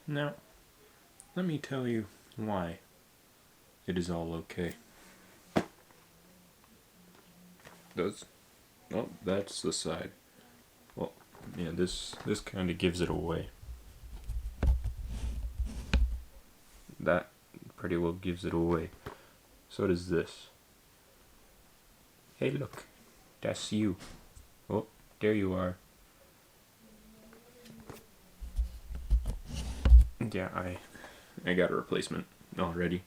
Now, let me tell you why it is all okay. Oh, that's the side. Well, yeah, this kind of gives it away. That pretty well gives it away. So does this. Hey, look, that's you. Oh, there you are. Yeah, I got a replacement already.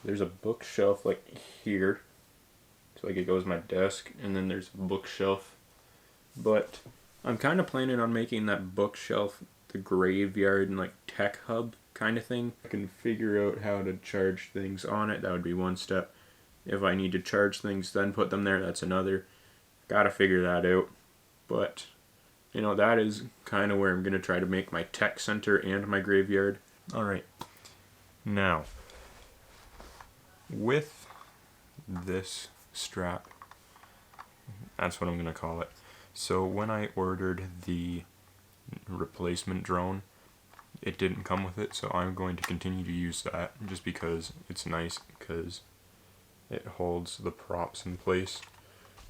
There's a bookshelf like here, so like it goes my desk, and then there's a bookshelf. But I'm kind of planning on making that bookshelf the graveyard and like tech hub kind of thing. I can figure out how to charge things on it. That would be one step. If I need to charge things, then put them there. That's another. Gotta figure that out. But you know, that is kind of where I'm gonna try to make my tech center and my graveyard. All right. Now, with this strap, that's what I'm gonna call it. So when I ordered the replacement drone, it didn't come with it, so I'm going to continue to use that just because it's nice, because it holds the props in place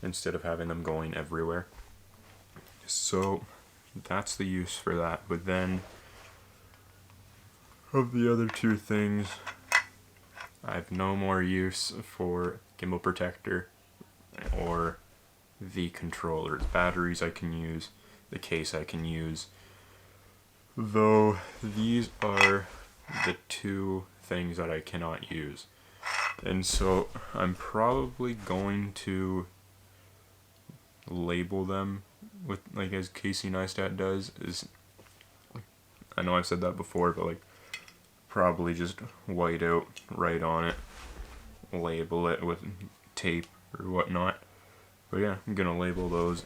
instead of having them going everywhere. So that's the use for that. But then of the other two things, I have no more use for gimbal protector or the controller. The batteries I can use, the case I can use, though these are the two things that I cannot use. And so I'm probably going to label them with, like, as Casey Neistat does, is, I know I've said that before, but like probably just white out right on it, label it with tape or whatnot. But yeah, I'm gonna label those